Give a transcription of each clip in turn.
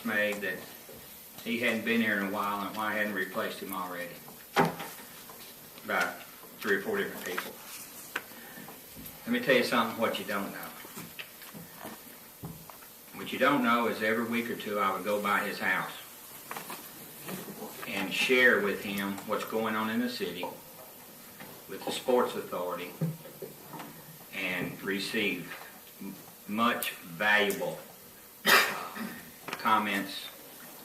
dismayed that he hadn't been here in a while and why I hadn't replaced him already. About 3 or 4 different people. Let me tell you something, what you don't know. What you don't know is every week or two I would go by his house and share with him what's going on in the city, with the sports authority, and receive much valuable comments,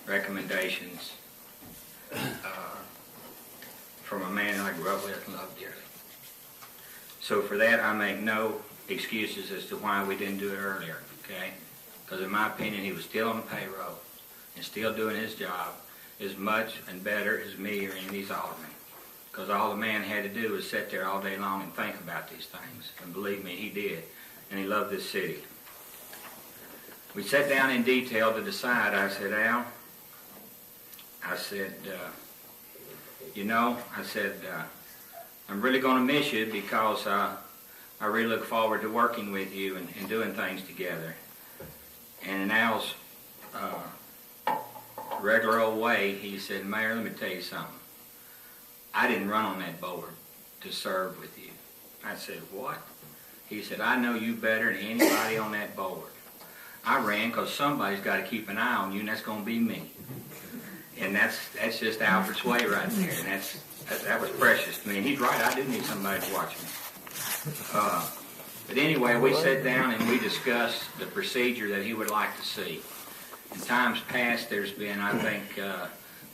recommendations from a man I grew up with and loved dearly. So for that, I make no excuses as to why we didn't do it earlier, okay? Because in my opinion, he was still on the payroll and still doing his job as much and better as me or any of these aldermen. Because all the man had to do was sit there all day long and think about these things. And believe me, he did. And he loved this city. We sat down in detail to decide. I said, Al, I said, I'm really going to miss you because I really look forward to working with you and doing things together. And in Al's regular old way, he said, Mayor, let me tell you something. I didn't run on that board to serve with you. I said, what? He said, I know you better than anybody on that board. I ran because somebody's got to keep an eye on you, and that's going to be me. And that's just Alfred's way right there, and that was precious to me. And he's right, I do need somebody to watch me. But anyway, we sat down and we discussed the procedure that he would like to see. In times past, there's been, I think,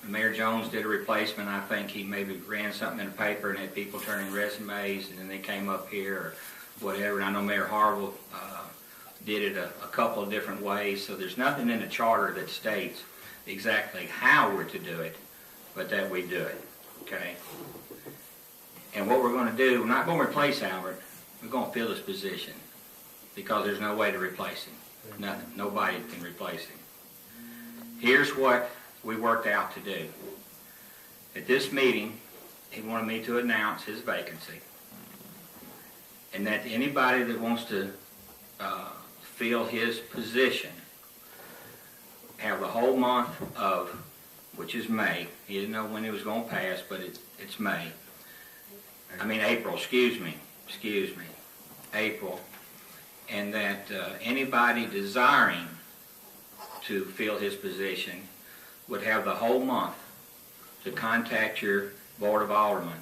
Mayor Jones did a replacement. I think he maybe ran something in the paper and had people turn in resumes, and then they came up here or whatever. And I know Mayor Harville did it a couple of different ways. So there's nothing in the charter that states exactly how we're to do it, but that we do it, okay? And what we're going to do, we're not going to replace Albert. We're going to fill his position because there's no way to replace him. Nothing. Nobody can replace him. Here's what we worked out to do. At this meeting, he wanted me to announce his vacancy, and that anybody that wants to fill his position have the whole month of, which is May. He didn't know when it was going to pass, but it's May. I mean April, excuse me, April. And that anybody desiring to fill his position would have the whole month to contact your Board of Aldermen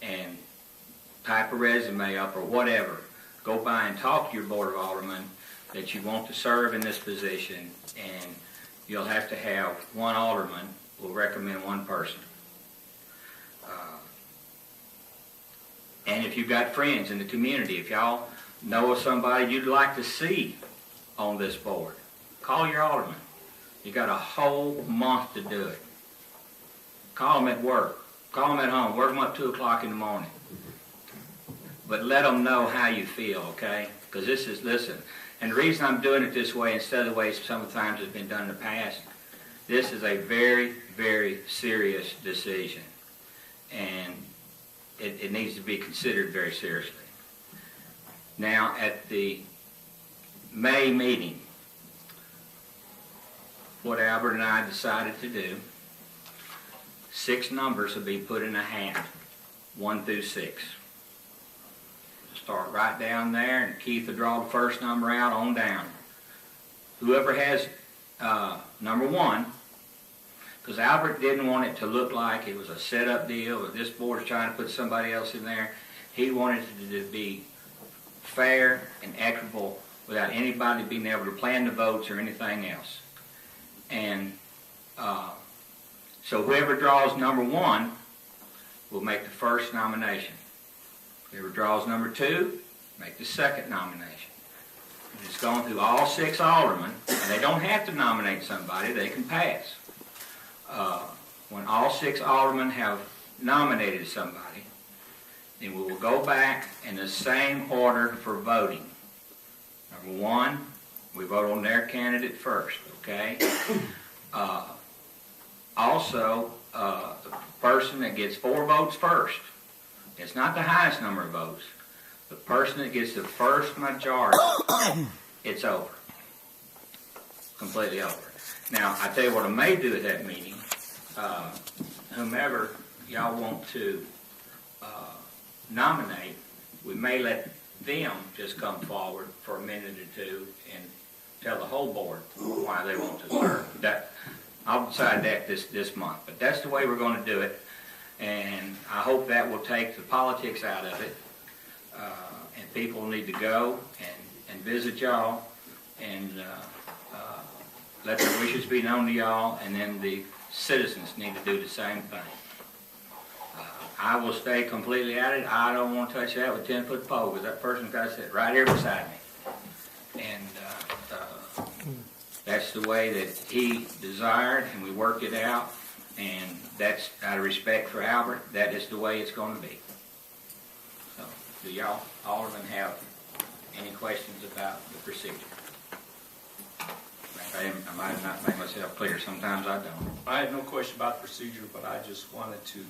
and type a resume up or whatever. Go by and talk to your Board of Aldermen that you want to serve in this position, and you'll have to have one alderman will recommend one person. And if you've got friends in the community, if y'all know of somebody you'd like to see on this board, call your alderman. You got a whole month to do it. Call them at work. Call them at home. Work them up 2 o'clock in the morning. But let them know how you feel, okay? Because this is, listen, and the reason I'm doing it this way instead of the way sometimes it's been done in the past, this is a very, very serious decision. And it needs to be considered very seriously. Now, at the May meeting, what Albert and I decided to do, 6 numbers will be put in a hat, 1 through 6. Start right down there, and Keith will draw the first number out on down. Whoever has number 1, because Albert didn't want it to look like it was a set-up deal, or this board's trying to put somebody else in there. He wanted it to be fair and equitable without anybody being able to plan the votes or anything else. And so whoever draws number 1 will make the first nomination. Whoever draws number 2, make the second nomination. And it's going through all 6 aldermen, and they don't have to nominate somebody, they can pass. When all 6 aldermen have nominated somebody, then we will go back in the same order for voting. Number 1, we vote on their candidate first, okay? Also, the person that gets 4 votes first, it's not the highest number of votes. The person that gets the first majority, it's over. Completely over. Now, I tell you what I may do at that meeting, whomever y'all want to nominate, we may let them just come forward for a minute or two and tell the whole board why they want to serve. I'll decide that this month, but that's the way we're going to do it, and I hope that will take the politics out of it, and people need to go and visit y'all and let their wishes be known to y'all, and then the citizens need to do the same thing. I will stay completely at it. I don't want to touch that with 10-foot pole, because that person's got to sit right here beside me. And that's the way that he desired, and we worked it out, and that's out of respect for Albert. That is the way it's going to be. So, do y'all, Alderman, have any questions about the procedure? I might not make myself clear. Sometimes I don't. I had no question about the procedure, but I just wanted to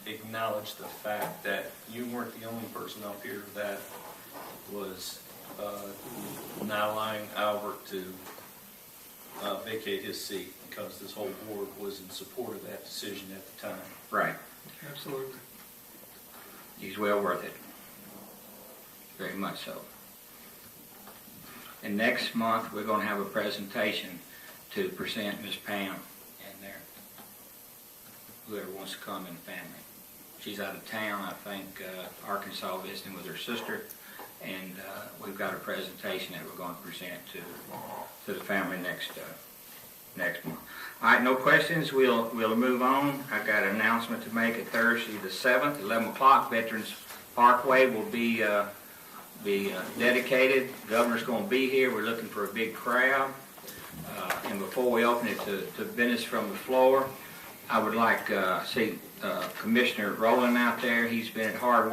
acknowledge the fact that you weren't the only person up here that was not allowing Albert to vacate his seat, because this whole board was in support of that decision at the time. Right. Absolutely. He's well worth it. Very much so. And next month, we're going to have a presentation to present Miss Pam and their, whoever wants to come in the family. She's out of town, I think, Arkansas, visiting with her sister, and we've got a presentation that we're going to present to the family next month. All right, no questions. We'll move on. I've got an announcement to make. At Thursday the 7th, 11 o'clock, Veterans Parkway will be dedicated. The governor's going to be here. We're looking for a big crowd. And before we open it to business from the floor, I would like to see Commissioner Rowland out there. He's been at hard work.